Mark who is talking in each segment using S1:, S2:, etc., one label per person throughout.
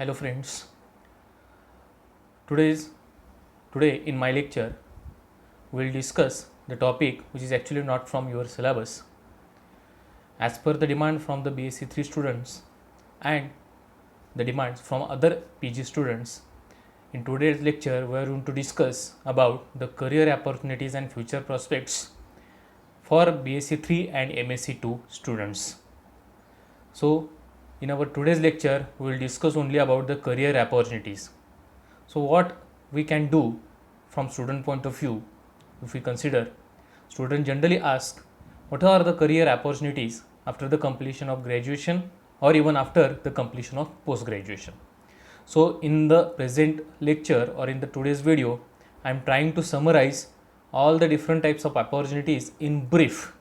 S1: Hello friends. Today in my lecture we'll discuss the topic which is actually not from your syllabus. As per the demand from the BSc 3 students and the demands from other PG students, in today's lecture we are going to discuss about the career opportunities and future prospects for BSc 3 and MSc 2 students. So in our today's lecture we will discuss only about the career opportunities. So what we can do from student point of view, if we consider, students generally ask what are the career opportunities after the completion of graduation or even after the completion of post graduation. So in the present lecture or in the today's video, I am trying to summarize all the different types of opportunities in brief,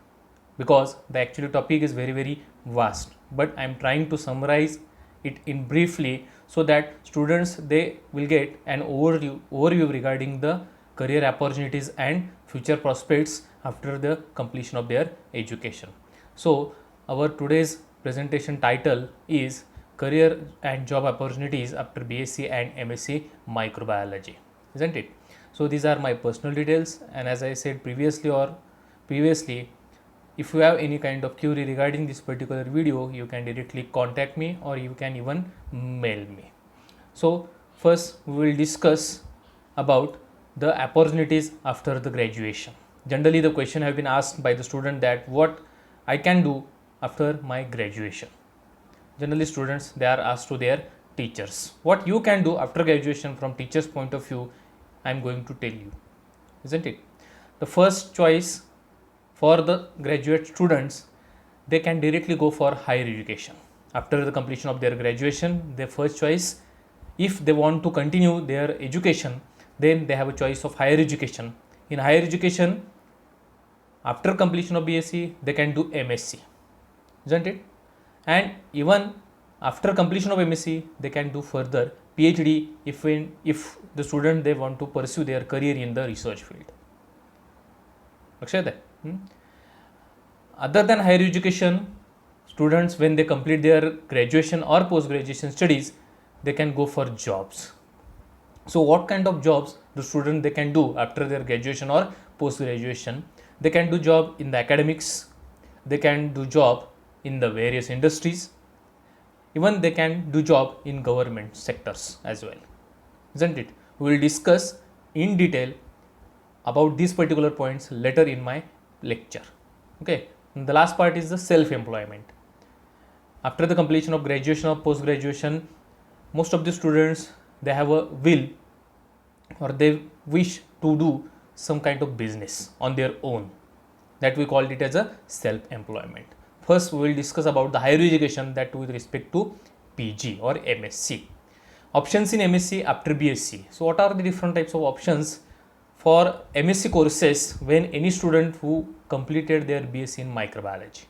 S1: because the actual topic is very vast, but I am trying to summarize it in briefly so that students they will get an overview regarding the career opportunities and future prospects after the completion of their education. So our today's presentation title is career and job opportunities after BSc and MSc microbiology, isn't it? So these are my personal details, and as I said previously, if you have any kind of query regarding this particular video, you can directly contact me or you can even mail me. So first we will discuss about the opportunities after the graduation. Generally the question have been asked by the student that what I can do after my graduation. Generally students they are asked to their teachers, what you can do after graduation from teachers point of view, I am going to tell you, isn't it? The first choice for the graduate students, they can directly go for higher education. After the completion of their graduation, their first choice, if they want to continue their education, then they have a choice of higher education. In higher education, after completion of BSc, they can do MSc, isn't it? And even after completion of MSc, they can do further PhD if the student they want to pursue their career in the research field. Other than higher education, students when they complete their graduation or post graduation studies, they can go for jobs. So what kind of jobs the student they can do after their graduation or post graduation? They can do job in the academics, they can do job in the various industries, even they can do job in government sectors as well, isn't it? We will discuss in detail about these particular points later in my lecture. Okay, and the last part is the self-employment. After the completion of graduation or post graduation, most of the students they have a will or they wish to do some kind of business on their own, that we call it as a self-employment. First we will discuss about the higher education, that with respect to PG or MSc. Options in MSc after BSc. So what are the different types of options for MSc courses when any student who completed their BSc in microbiology?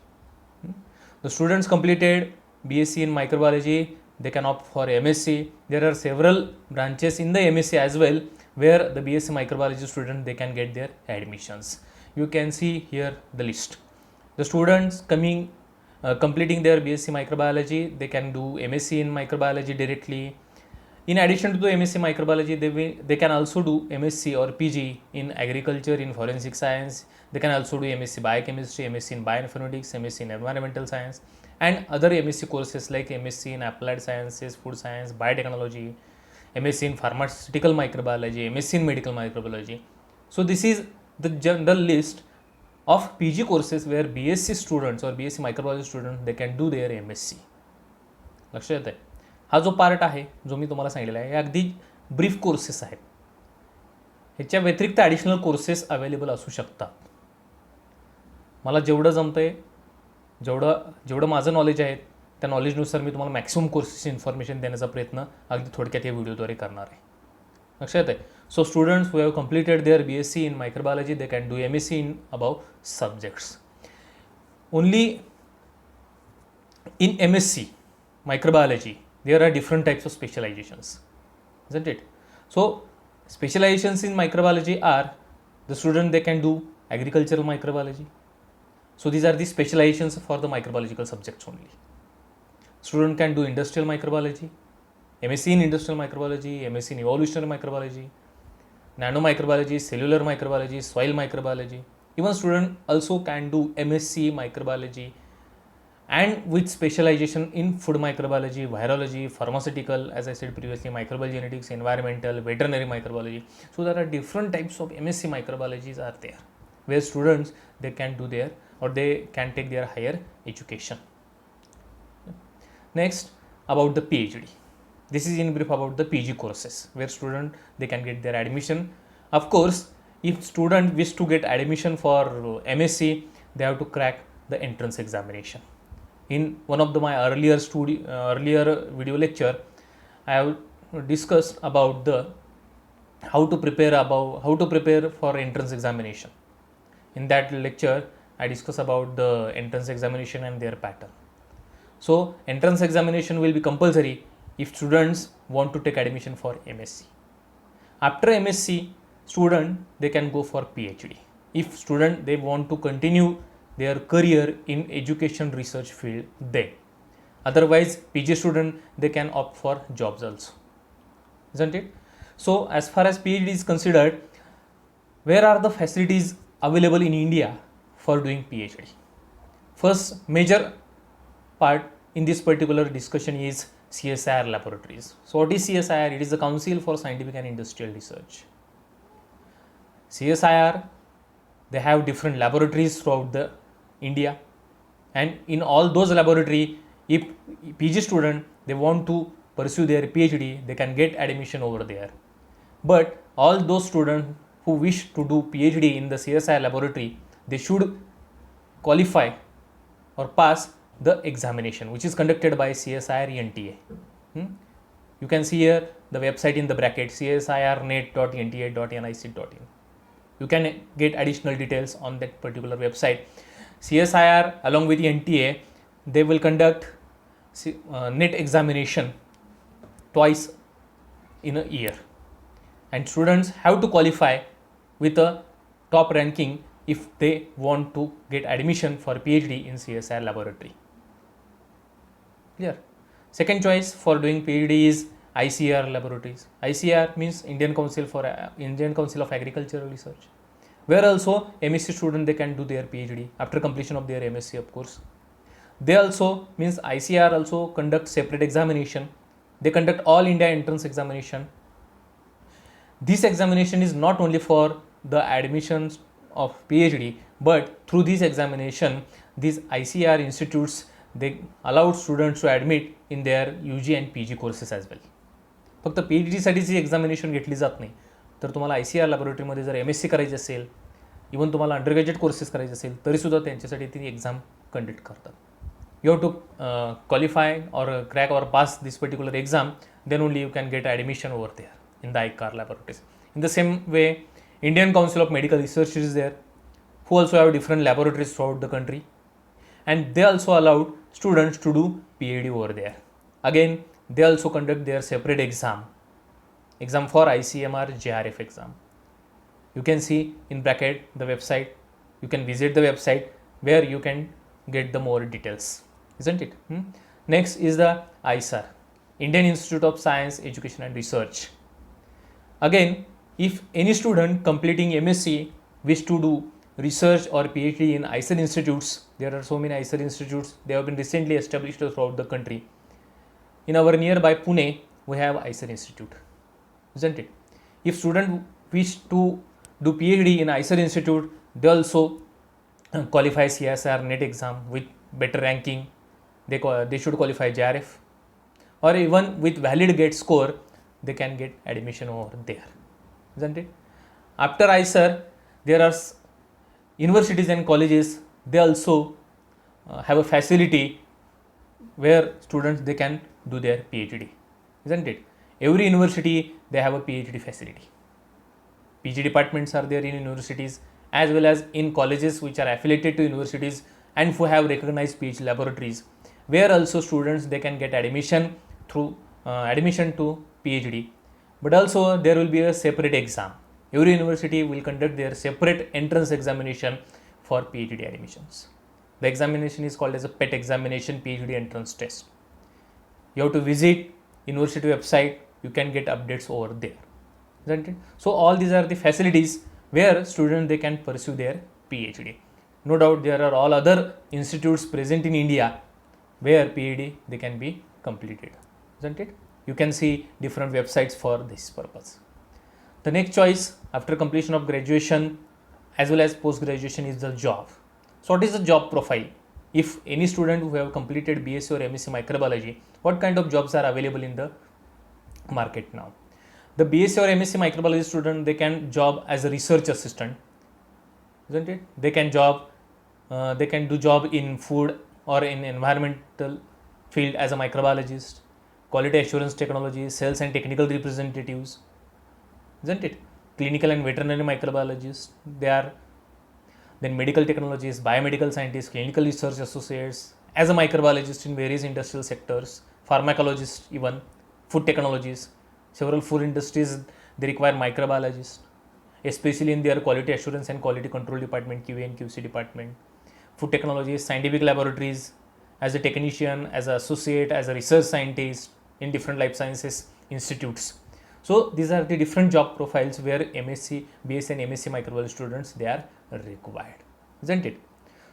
S1: The students completed BSc in microbiology, they can opt for MSc. There are several branches in the MSc as well where the BSc microbiology student they can get their admissions. You can see here the list. The students completing their BSc microbiology, they can do MSc in microbiology directly. In addition to the MSc microbiology, they can also do MSc or PG in agriculture, in forensic science. They can also do MSc biochemistry, MSc in bioinformatics, MSc in environmental science, and other MSc courses like MSc in applied sciences, food science, biotechnology, MSc in pharmaceutical microbiology, MSc in medical microbiology. So this is the general list of PG courses where BSc students or BSc microbiology students they can do their MSc. लक्षात येत आहे? हा जो part आहे जो मी तुम्हाला सांगितलेला आहे हे अगदी ब्रीफ कोर्सेस आहेत. ह्याच्या व्यतिरिक्त ॲडिशनल कोर्सेस अवेलेबल असू शकतात. मला जेवढं जमतंय, जेवढं माझं नॉलेज आहे त्या नॉलेजनुसार मी तुम्हाला मॅक्सिमम कोर्सेस इन्फॉर्मेशन देण्याचा प्रयत्न अगदी थोडक्यात या व्हिडिओद्वारे करणार आहे. लक्षात आहे? So students who have completed their BSc in microbiology they can do MSc in above subjects. Only in MSc microbiology there are different types of specializations, isn't it? So specializations in microbiology are the student they can do agricultural microbiology. So these are the specializations for the microbiological subjects only. Student can do industrial microbiology, MSc in industrial microbiology, MSc in evolutionary microbiology, nano microbiology, cellular microbiology, soil microbiology. Even student also can do MSc microbiology and with specialization in food microbiology, virology, pharmaceutical, as I said previously, microbial genetics, environmental, veterinary microbiology. So there are different types of MSc microbiologies are there, where students they can do their or they can take their higher education. Next, about the PhD. This is in brief about the PG courses, where student they can get their admission. Of course, if student wish to get admission for MSc, they have to crack the entrance examination. In one of my earlier video lecture, I have discussed about the how to prepare for entrance examination. In that lecture, I discuss about the entrance examination and their pattern. So entrance examination will be compulsory if students want to take admission for MSc. After MSc, student they can go for PhD. If student they want to continue their career in education research field, then otherwise PG student they can opt for jobs also, isn't it? So as far as PhD is considered, where are the facilities available in India for doing PhD? First major part in this particular discussion is CSIR laboratories. So what is CSIR? It is the Council for Scientific and Industrial Research. CSIR, they have different laboratories throughout the India, and in all those laboratory, if PG student they want to pursue their PhD, they can get admission over there. But all those students who wish to do PhD in the CSIR laboratory, they should qualify or pass the examination which is conducted by CSIR NTA. You can see here the website in the bracket, csirnet.nta.nic.in. You can get additional details on that particular website. CSIR along with the NTA, they will conduct NET examination twice in a year, and students have to qualify with a top ranking if they want to get admission for PhD in CSIR laboratory. Clear? Second choice for doing PhD is ICAR laboratories. ICAR means Indian Council of Agricultural Research, where also MSc student they can do their PhD after completion of their MSc, of course. They also means ICAR also conduct separate examination. They conduct all India entrance examination. This examination is not only for the admissions of PhD, but through this examination, these ICAR institutes they allow students to admit in their UG and PG courses as well. फक्त PhD साठीची examination घेतली जात नाही, तर तुम्हाला ICAR लॅबोरेटरीमध्ये जर MSc करायची असेल, even तुम्हाला अंडरग्रॅज्युएट कोर्सेस करायचे असेल, तरीसुद्धा त्यांच्यासाठी ती एक्झाम कंडक्ट करतात. You have to qualify or crack or pass this particular exam, then only you can get admission over there in the ICAR laboratories. In the same way, Indian Council of Medical Research is there, who also have different laboratories throughout the country, and they also allowed students to do PhD over there. Again, they also conduct their separate exam for ICMR JRF exam. You can see in bracket the website. You can visit the website where you can get the more details, isn't it? Next is the ISAR, Indian Institute of Science, Education and Research. Again, if any student completing MSc wish to do research or PhD in ISAR institutes, there are so many ISAR institutes, they have been recently established throughout the country. In our nearby Pune, we have ISAR institute, isn't it? If student wish to do PhD in ISAR institute, they also qualify CSIR NET exam with better ranking. They should qualify JRF, or even with valid GATE score, they can get admission over there, isn't it? After ISAR, there are universities and colleges, they also have a facility where students they can do their PhD, isn't it? Every university they have a PhD facility. PG departments are there in universities as well as in colleges which are affiliated to universities and who have recognized PhD laboratories, where also students they can get admission through admission to PhD. But also there will be a separate exam. Every university will conduct their separate entrance examination for PhD admissions. The examination is called as a PET examination, PhD entrance test. You have to visit university website, you can get updates over there, isn't it? So all these are the facilities where students they can pursue their PhD. No doubt there are all other institutes present in India where PhD they can be completed, isn't it? You can see different websites for this purpose. The next choice after completion of graduation as well as post graduation is the job. So what is the job profile? If any student who have completed BSc or MSc microbiology, what kind of jobs are available in the market now? The BSc or MSc microbiology student, they can job as a research assistant, isn't it? They can do job in food or in environmental field as a microbiologist, quality assurance technology, sales and technical representatives, isn't it? Clinical and veterinary microbiologists, they are then medical technologists, biomedical scientists, clinical research associates, as a microbiologist in various industrial sectors, pharmacologists, even food technologies. Several food industries they require microbiologists, especially in their quality assurance and quality control department, QA and QC department. Food technologies, scientific laboratories, as a technician, as an associate, as a research scientist in different life sciences institutes. So these are the different job profiles where MSc, BSc and MSc microbiology students they are required, isn't it?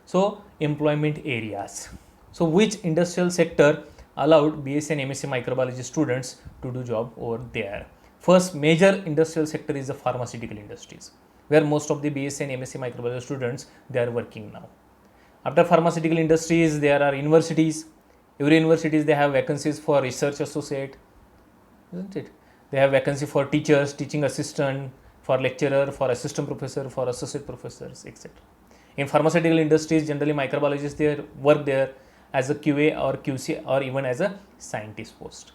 S1: So employment areas. So which industrial sector allowed BSc and MSc microbiology students to do job over there? First major industrial sector is the pharmaceutical industries, where most of the BSc and MSc microbiology students they are working now. After pharmaceutical industries, there are universities. Every universities they have vacancies for research associate, isn't it? They have vacancy for teachers, teaching assistant, for lecturer, for assistant professor, for associate professors, etc. In pharmaceutical industries, generally microbiologists they work there as a QA or QC or even as a scientist post.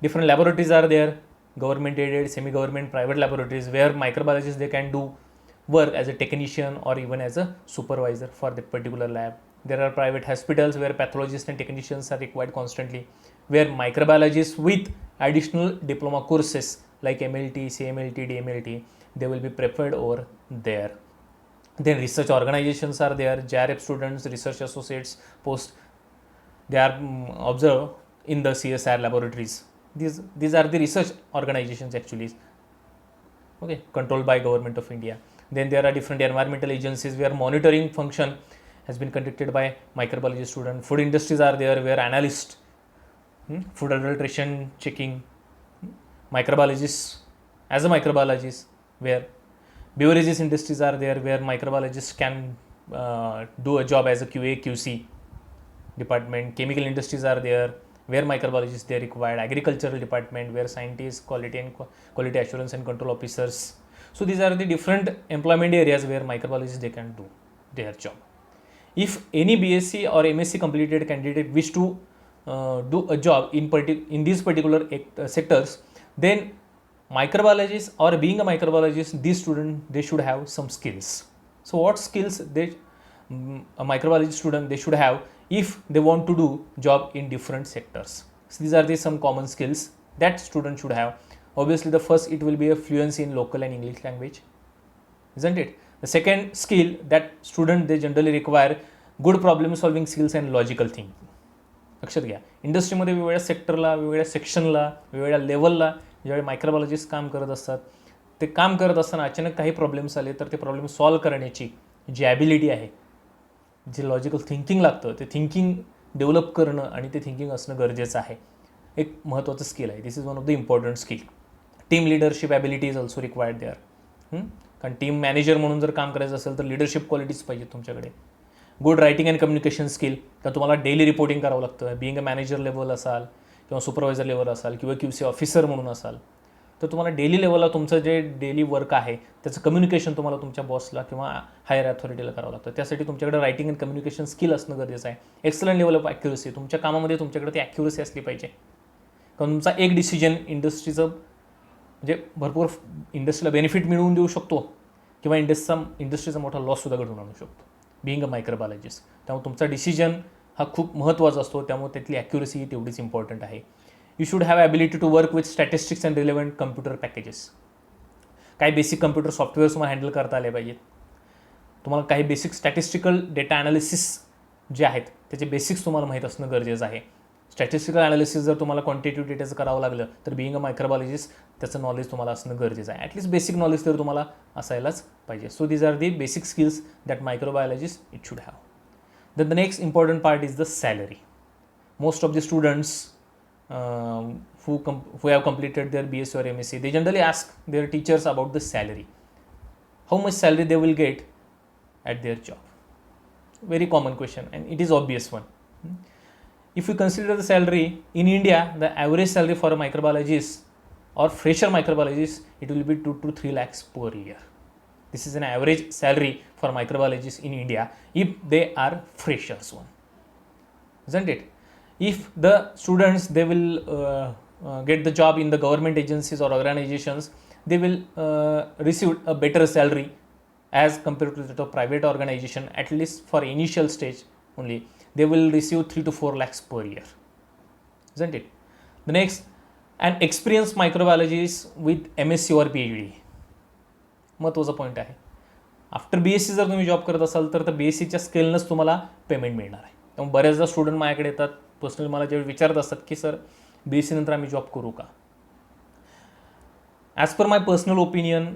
S1: Different laboratories are there, government aided, semi-government, private laboratories where microbiologists they can do work as a technician or even as a supervisor for that particular lab. There are private hospitals where pathologists and technicians are required constantly, where microbiologists with additional diploma courses like MLT, CMLT, DMLT, they will be preferred over there. Then research organizations are there, JRF students, research associates post, they are observed in the CSR laboratories. These are the research organizations actually, okay, controlled by Government of India. Then there are different environmental agencies where monitoring function has been conducted by microbiology student. Food industries are there where analysts, food adulteration checking, microbiologists as a microbiologist, where beverages industries are there where microbiologists can do a job as a QA QC department. Chemical industries are there where microbiologists they are required. Agricultural department where scientists, quality assurance and control officers. So these are the different employment areas where microbiologists they can do their job. If any BSc or MSc completed candidate wish to do a job in these particular sectors, then microbiologists or being a microbiologist, these students they should have some skills. So what skills a microbiology student they should have if they want to do job in different sectors? So these are the some common skills that student should have. Obviously the first it will be a fluency in local and English language, isn't it? The second skill that student they generally require good problem solving skills and logical thinking. लक्षात घ्या, इंडस्ट्रीमध्ये वेगवेगळ्या सेक्टरला, वेगवेगळ्या सेक्शनला, वेगवेगळ्या लेवलला ज्यावेळी microbiologist काम करत असतात, ते काम करत असताना अचानक काही प्रॉब्लेम्स आले तर ते प्रॉब्लेम सॉल्व करण्याची जी ॲबिलिटी आहे, जे लॉजिकल थिंकिंग लागतं, ते थिंकिंग डेव्हलप करणं आणि ते थिंकिंग असणं गरजेचं आहे. एक महत्त्वाचं स्किल आहे. This is one of the important skill. Team leadership ability is also required there. कारण टीम मॅनेजर म्हणून जर काम करायचं असेल तर लिडरशिप क्वालिटीज पाहिजे तुमच्याकडे. Good writing and communication skill, तर तुम्हाला डेली रिपोर्टिंग करावं लागतं. बिईंग अ मॅनेजर लेवल असाल किंवा सुपरवायझर लेवल असाल किंवा QC ऑफिसर म्हणून असाल तर तुम्हाला डेली लेवलला तुमचं जे डेली वर्क आहे त्याचं कम्युनिकेशन तुम्हाला तुमच्या बॉसला किंवा हायर अथॉरिटीला करावं लागतं. त्यासाठी तुमच्याकडे रायटिंग अँड कम्युनिकेशन स्किल असणं गरजेचं आहे. एक्सलंट लेवल ऑफ ॲक्युरसी, तुमच्या कामामध्ये तुमच्याकडे ती ॲक्युरसी असली पाहिजे. कारण तुमचा एक डिसिजन इंडस्ट्रीचं म्हणजे भरपूर इंडस्ट्रीला बेनिफिट मिळवून देऊ शकतो किंवा इंडस्ट्रीचा मोठा लॉससुद्धा घडवून आणू शकतो. बिईंग अ मायक्रोबायोलॉजिस्ट, त्यामुळे तुमचा डिसिजन हा खूप महत्त्वाचा असतो. त्यामुळे त्यातली ॲक्युरसी ही तेवढीच इम्पॉर्टंट आहे. You should have ability to work with statistics and relevant computer packages. काही बेसिक कम्प्युटर सॉफ्टवेअर्स तुम्हाला हँडल करता आले पाहिजेत. तुम्हाला काही बेसिक स्टॅटिस्टिकल डेटा ॲनालिसिस जे आहेत त्याचे बेसिक्स तुम्हाला माहीत असणं गरजेचं आहे. स्टॅटिस्टिकल ॲनालिसिस जर तुम्हाला क्वांटिटेटिव्ह डेटाचं करावं लागलं तर बिईंग अ मायक्रोबायोलॉजिस्ट त्याचं नॉलेज तुम्हाला असणं गरजेचं आहे. ॲटलीस्ट बेसिक नॉलेज तर तुम्हाला असायलाच पाहिजे. So these are the basic skills that microbiologist it should have. Then the next important part is the salary. Most of the students who have completed their BSc or MSc, they generally ask their teachers about the salary. How much salary they will get at their job? Very common question, and it is obvious one. If you consider the salary in India, the average salary for a microbiologist or fresher microbiologist, it will be 2 to 3 lakhs per year. This is an average salary for microbiologists in India if they are freshers one, isn't it? If the students they will get the job in the government agencies or organizations, they will receive a better salary as compared to the private organization. At least for initial stage only, they will receive 3 to 4 lakhs per year, isn't it? The next, an experienced microbiologist with MSc or PhD. महत्त्वाचा point आहे. After BSc जर तुम्ही job करत असाल तर BScच्या स्केलनंच तुम्हाला payment मिळणार आहे. त्यामुळे बऱ्याचदा स्टुडंट माझ्याकडे येतात, पर्सनली मला जेव्हा विचारत असतात की सर BSc नंतर आम्ही जॉब करू का. As per my personal opinion,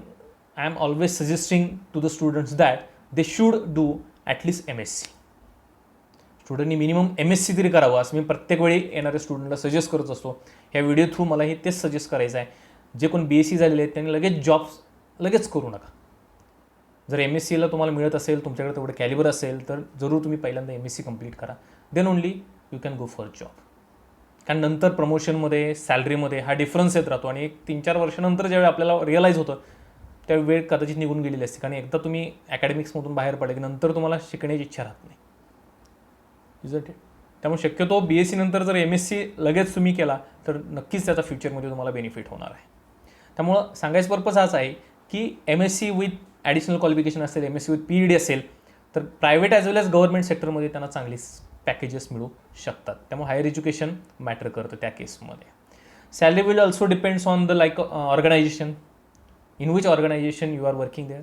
S1: I am always suggesting to the students that they should do at least MSc. स्टुडंटनी मिनिमम MSc तरी करावं असं मी प्रत्येक वेळी येणाऱ्या स्टुडंटला सजेस्ट करत असतो. ह्या व्हिडिओ थ्रू मलाही तेच सजेस्ट करायचं आहे. जे कोण BSc झालेले आहेत त्यांनी लगेच जॉब्स लगेच करू नका. जर MScला तुम्हाला मिळत असेल, तुमच्याकडे तेवढं कॅलिबर असेल तर जरूर तुम्ही पहिल्यांदा MSc कंप्लीट करा. Then only you can go for job. कारण नंतर प्रमोशनमध्ये सॅलरीमध्ये हा डिफरन्स येत राहतो आणि 1-3-4 वर्षानंतर ज्यावेळी आपल्याला रिअलाईज होतं त्या वेळ कदाचित निघून गेलेली असते. कारण एकदा तुम्ही अकॅडमिक्समधून बाहेर पडले की नंतर तुम्हाला शिकण्याची इच्छा राहत नाही. Isn't it? त्यामुळे शक्यतो BSc नंतर जर MSc लगेच तुम्ही केला तर नक्कीच त्याचा फ्युचरमध्ये तुम्हाला बेनिफिट होणार आहे. त्यामुळं सांगायचं पर्पज हाच आहे की MSc विथ ॲडिशनल क्वालिफिकेशन असेल, MSc विथ PhD असेल तर private as well as government सेक्टरमध्ये त्यांना चांगली पॅकेजेस मिळू शकतात. त्यामुळे हायर एज्युकेशन मॅटर करतं त्या केसमध्ये. Salary will also depends on the like organization, in which organization you are working there,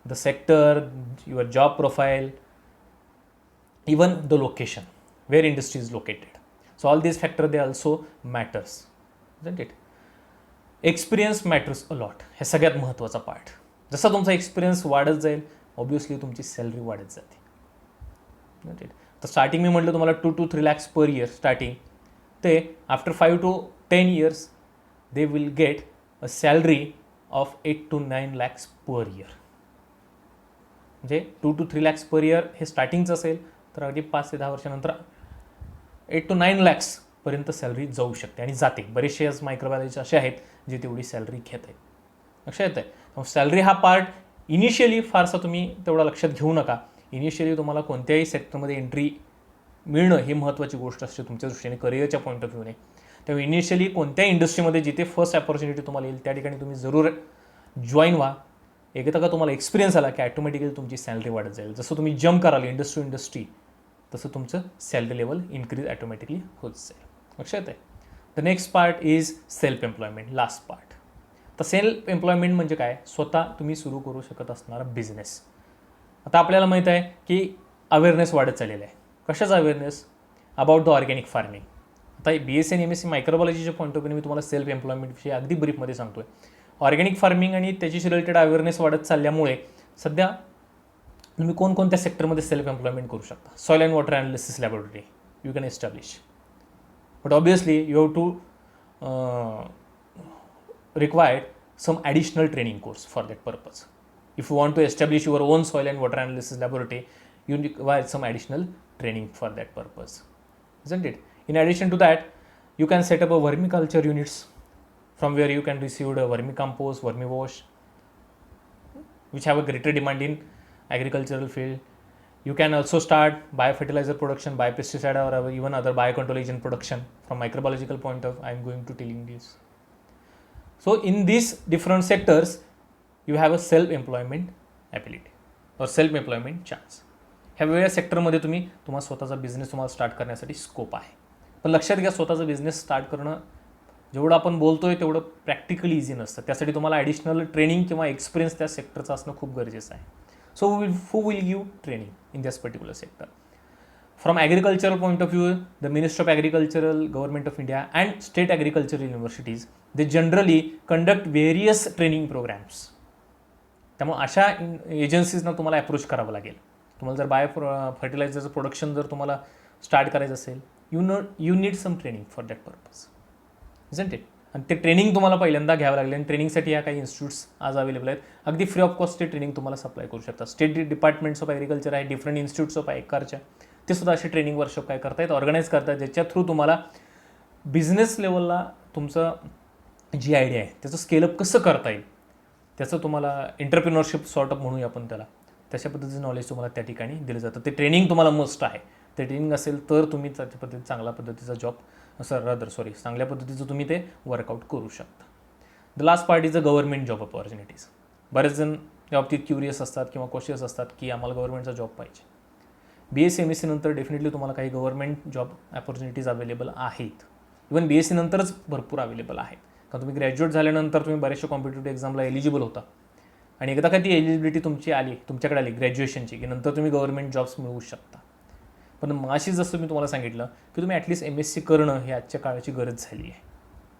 S1: the sector, your job profile, even the location where industry is located. So all these factors they also matters, isn't it? Experience matters a lot. हे सगळ्यात महत्त्वाचा part. जसा तुमचा experience वाढत जाईल obviously तुमची salary वाढत जाते. isn't it? तर स्टार्टिंग मी म्हटलं तुम्हाला 2 to 3 lakhs per year starting, ते after 5 to 10 years they will get a salary of 8 to 9 lakhs per year. म्हणजे 2 to 3 lakhs per year हे स्टार्टिंगचं असेल तर अगदी 5 ते 10 वर्षानंतर 8 to 9 lakhs पर्यंत सॅलरी जाऊ शकते आणि जाते. बरेचसे आज मायक्रोबायोलॉजिस्ट असे आहेत जे तेवढी सॅलरी घेत आहेत. लक्षात येत आहे? सॅलरी हा पार्ट इनिशियली फारसा तुम्ही तेवढा लक्षात घेऊ नका. इनिशियली तुम्हाला कोणत्याही सेक्टरमध्ये एंट्री मिळणं ही महत्त्वाची गोष्ट असते तुमच्या दृष्टीने, करिअरच्या पॉईंट ऑफ व्ह्यूने. त्यामुळे इनिशियली कोणत्या इंडस्ट्रीमध्ये जिथे फर्स्ट अपॉर्च्युनिटी तुम्हाला येईल त्या ठिकाणी तुम्ही जरूर जॉईन व्हा. एकदा का तुम्हाला एक्सपिरियन्स आला की ॲटोमॅटिकली तुमची सॅलरी वाढत जाईल. जसं तुम्ही जम्प कराल इंडस्ट्री टू इंडस्ट्री तसं तुमचं सॅलरी लेवल इन्क्रीज ॲटोमॅटिकली होत जाईल. लक्षात आहे? The next part is self employment, last part. तर सेल्फ एम्प्लॉयमेंट म्हणजे काय? स्वतः तुम्ही सुरू करू शकत असणारा बिझनेस. आता आपल्याला माहीत आहे की अवेअरनेस वाढत चाललेला आहे. कशाचा awareness? About the organic farming. आता BSc आणि MSc मायक्रोबायोलॉजीच्या पॉईंट ऑफ व्ह्यूने मी तुम्हाला सेल्फ एम्प्लॉयमेंटविषयी अगदी ब्रीफमध्ये सांगतो आहे. ऑर्गॅनिक फार्मिंग आणि त्याच्याशी रिलेटेड अवेअरनेस वाढत चालल्यामुळे सध्या तुम्ही कोणकोणत्या सेक्टरमध्ये सेल्फ एम्प्लॉयमेंट करू शकता. Soil and water analysis laboratory you can establish, but obviously you have to required some additional training course for that purpose. If you want to establish your own soil and water analysis laboratory, you require some additional training for that purpose, isn't it? In addition to that, you can set up a vermiculture units from where you can receive the vermicompost, vermiwash, which have a greater demand in agricultural field. You can also start biofertilizer production, biopesticide or even other biocontrol agent production from microbiological point of view. I am going to telling this. So in these different sectors, you have a self-employment ability or self-employment chance. ह्या वेगळ्या सेक्टरमध्ये तुम्हाला स्वतःचा business तुम्हाला start करण्यासाठी scope आहे. पण लक्षात घ्या, स्वतःचा बिझनेस स्टार्ट करणं जेवढं आपण बोलतोय तेवढं प्रॅक्टिकली इझी नसतं. त्यासाठी तुम्हाला ॲडिशनल ट्रेनिंग किंवा एक्सपिरियन्स त्या सेक्टरचं असणं खूप गरजेचं आहे. So who will give training in this particular sector? From agricultural point of view, the Ministry of Agricultural, Government of India and state agricultural universities, they generally conduct various training programs. त्यामुळे अशा एजन्सीजना तुम्हाला approach करावं लागेल. तुम्हाला जर bio फर्टिलायझरचं production जर तुम्हाला start करायचं असेल, you need some training for that purpose, isn't it. आणि ते ट्रेनिंग तुम्हाला पहिल्यांदा घ्यावं लागेल. आणि ट्रेनिंगसाठी ह्या काही इन्स्टिट्यूट्स आज अवेलेबल आहेत. अगदी फ्री ऑफ कॉस्ट ते ट्रेनिंग तुम्हाला सप्लाय करू शकतात. स्टेट डिपार्टमेंट्स ऑफ ॲग्रिकल्चर आहे, डिफरंट इन्स्टिट्यूट्स ऑफ आयकारच्या, ते सुद्धा असे ट्रेनिंग वर्कशॉप काय करतायत, ऑर्गनाईज करतात, ज्याच्या थ्रू तुम्हाला बिझनेस लेवलला तुमचं जी आयडिया आहे त्याचं स्केलअप कसं करता येईल, त्याचं तुम्हाला एंटरप्रिनरशिप सॉर्ट अप म्हणूया आपण त्याला, तशा पद्धतीचं नॉलेज तुम्हाला त्या ठिकाणी दिलं जातं. ते ट्रेनिंग तुम्हाला मस्ट आहे. ते ट्रेनिंग असेल तर तुम्ही त्याच्या पद्धतीत चांगल्या पद्धतीचा जॉब चांगल्या पद्धतीचं तुम्ही ते वर्कआउट करू शकता. The last part is the government job opportunities. बरेच जण या बाबतीत क्युरियस असतात किंवा कॉशियस असतात की आम्हाला गव्हर्नमेंटचा जॉब पाहिजे. BSc MSc नंतर डेफिनेटली तुम्हाला काही गव्हर्नमेंट जॉब अपॉर्च्युनिटीज अवेलेबल आहेत. इवन BSc नंतरच भरपूर अवेलेबल आहेत. कारण तुम्ही ग्रॅज्युएट झाल्यानंतर तुम्ही बऱ्याचशा कॉम्पिटेटिव्ह एक्झामला एलिजिबल होता आणि एकदा का ती एलिजिबिलिटी तुमच्याकडे आली ग्रॅज्युएशनची, की नंतर तुम्ही गव्हर्नमेंट जॉब्स मिळवू शकता. पण मगाशी जसं मी तुम्हाला सांगितलं की तुम्ही ॲटलिस्ट MSc करणं ही आजच्या काळाची गरज झाली आहे.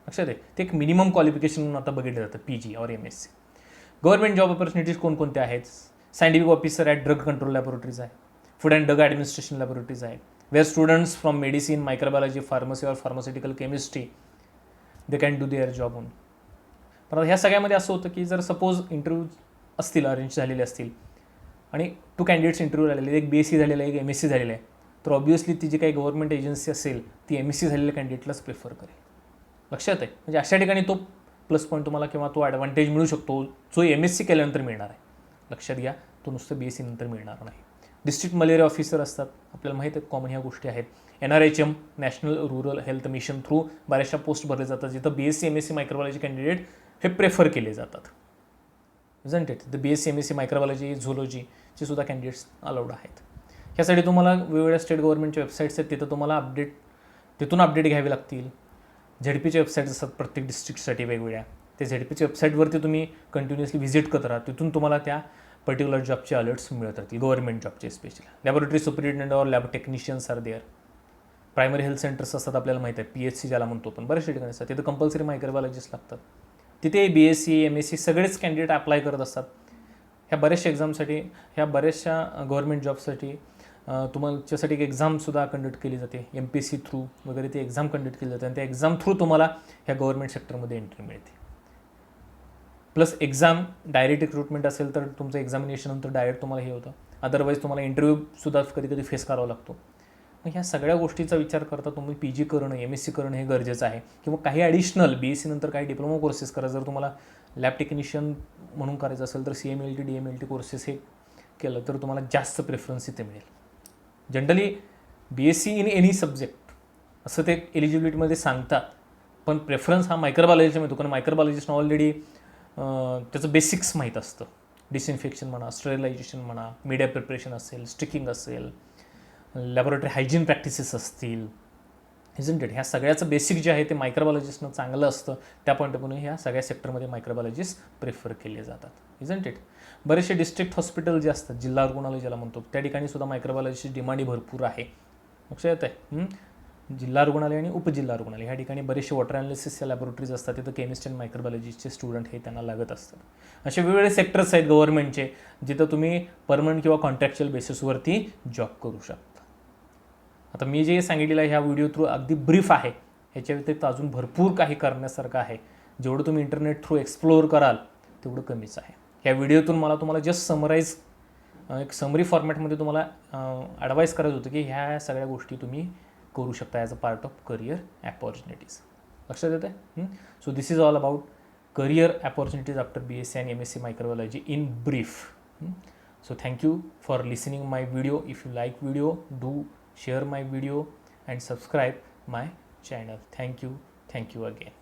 S1: लक्षात आहे, ते एक मिनिमम क्वालिफिकेशन म्हणून आता बघितलं जातं, PG और MSc. गव्हर्नमेंट जॉब ऑपॉर्च्युनिटीज कोणकोणत्या आहेत? Scientific officer at drug control laboratories आहे, food and drug administration laboratories आहे, where students from medicine, microbiology, pharmacy और pharmaceutical chemistry they can do their job on. पण आता ह्या सगळ्यामध्ये असं होतं की जर सपोज इंटरव्ह्यू असतील, अरेंज झालेले असतील आणि 2 कॅन्डिडेट्स इंटरव्ह्यू झालेले, एक BSc झालेलं आहे, एक MSc झालेलं आहे, तर ऑब्व्हियसली ती जी काही गव्हर्नमेंट एजन्सी असेल ती MSc झालेल्या कॅन्डिडेटलाच प्रिफर करेल. लक्षात आहे, म्हणजे अशा ठिकाणी तो प्लस पॉईंट तुम्हाला किंवा तो ॲडव्हान्टेज मिळू शकतो जो MSc केल्यानंतर मिळणार आहे. लक्षात घ्या, तो नुसतं BSc नंतर मिळणार नाही. डिस्ट्रिक्ट मलेरिया ऑफिसर असतात, आपल्याला माहीत आहे कॉमन ह्या गोष्टी आहेत. NRHM national rural health mission through बऱ्याचशा पोस्ट भरले जातात, जिथं BSc MSc मायक्रोबायोलॉजी कॅन्डिडेट हे प्रेफर केले जातात. Isn't it. The BSc MSc microbiology, झोलॉजीचे सुद्धा कॅन्डिडेट्स अलाउड आहेत. ह्यासाठी तुम्हाला वेगवेगळ्या स्टेट गव्हर्नमेंटच्या वेबसाईट्स आहेत, तिथं तुम्हाला तिथून अपडेट घ्यावे लागतील. ZPच्या वेबसाईट्स असतात प्रत्येक डिस्ट्रिक्टसाठी वेगवेगळ्या, ते ZPच्या वेबसाईटवरती तुम्ही कंटिन्युअसली व्हिजिट करत राहा, तिथून तुम्हाला त्या पर्टिक्युलर जॉबचे अलर्ट्स मिळत राहतील, गव्हर्नमेंट जॉबचे स्पेशली. लॅबोरेटरी सुपरिटेंडंट और lab technicians are there. Primary health centres असतात, आपल्याला माहीत आहे PHC ज्याला म्हणतो पण बरेचशा ठिकाणी असतात, तिथं कंपल्सरी मायक्रोबायोलॉजिस्ट लागतात. तिथे BSc MSc सगळेच कॅन्डिडेट अप्लाय करत असतात. ह्या बऱ्याचशा एक्झामसाठी, ह्या बऱ्याचशा गव्हर्नमेंट जॉबसाठी तुमच्यासाठी एक एक्झामसुद्धा कंडक्ट केली जाते, MPSC थ्रू वगैरे ती एक्झाम कंडक्ट केली जाते आणि त्या एक्झाम थ्रू तुम्हाला ह्या गव्हर्नमेंट सेक्टरमध्ये एंट्री मिळते. प्लस एक्झाम डायरेक्ट रिक्रुटमेंट असेल तर तुमचं एक्झामिनेशन नंतर डायरेक्ट तुम्हाला हे होतं, अदरवाईज तुम्हाला इंटरव्ह्यूसुद्धा कधी फेस करावा लागतो. मग ह्या सगळ्या गोष्टीचा विचार करता तुम्ही PG करणं, MSc करणं हे गरजेचं आहे. किंवा काही ॲडिशनल BSc नंतर काही डिप्लोमा कोर्सेस करा. जर तुम्हाला लॅब टेक्निशियन म्हणून करायचं असेल तर CMLT DMLT कोर्सेस हे केलं तर तुम्हाला जास्त प्रेफरन्स इथे मिळेल. Generally BSc in any subject असं ते एलिजिबिलिटीमध्ये सांगतात, पण प्रेफरन्स हा मायक्रोबायोलॉजीचा मिळतो, कारण मायक्रोबायोलॉजिस्टना ऑलरेडी त्याचं बेसिक्स माहीत असतं. डिसइन्फेक्शन म्हणा, स्टरिलायझेशन म्हणा, मीडिया प्रिपरेशन असेल, स्टिकिंग असेल, लॅबोरेटरी हायजीन प्रॅक्टिसेस असतील, इजंट इट. ह्या सगळ्याचं बेसिक जे आहे ते मायक्रोबायोलॉजिस्टनं चांगलं असतं. त्या पॉईंट ऑफ ह्या सगळ्या सेक्टरमध्ये मायक्रोबायोलॉजिस्ट प्रिफर केले जातात, इजंट इट. बरेचसे डिस्ट्रिक्ट हॉस्पिटल जे असतात, जिल्हा रुग्णालय ज्याला म्हणतो, त्या ठिकाणी सुद्धा मायक्रोबायोलॉजीची डिमांड भरपूर आहे. लक्षात येत आहे. जिल्हा रुग्णालय आणि उपजिल्हा रुग्णालय ह्या ठिकाणी बरेचसे वॉटर ॲनालिसिसच्या लॅबोरेटरीज असतात, तिथं केमिस्ट अँड मायक्रोबायोलॉजीचे स्टुडंट हे त्यांना लागत असतात. असे वेगवेगळे सेक्टर्स आहेत गव्हर्नमेंटचे, जिथं तुम्ही परमनंट किंवा कॉन्ट्रॅक्च्युअल बेसिसवरती जॉब करू शकता. आता मी जे सांगितलेलं आहे ह्या व्हिडिओ थ्रू अगदी ब्रीफ आहे, ह्याच्या व्यतिरिक्त अजून भरपूर काही करण्यासारखं आहे. जेवढं तुम्ही इंटरनेट थ्रू एक्सप्लोअर कराल तेवढं कमीच आहे. ह्या व्हिडिओतून मला तुम्हाला जस्ट समराईज एक समरी फॉर्मॅटमध्ये तुम्हाला ॲडवाईस करायचं होतं की ह्या सगळ्या गोष्टी तुम्ही करू शकता as a part of career opportunities. लक्षात येतं आहे. So this is all about career opportunities after BSc and MSc microbiology in brief. So thank you for listening my video. If you like video, do share my video and subscribe my channel. Thank you again.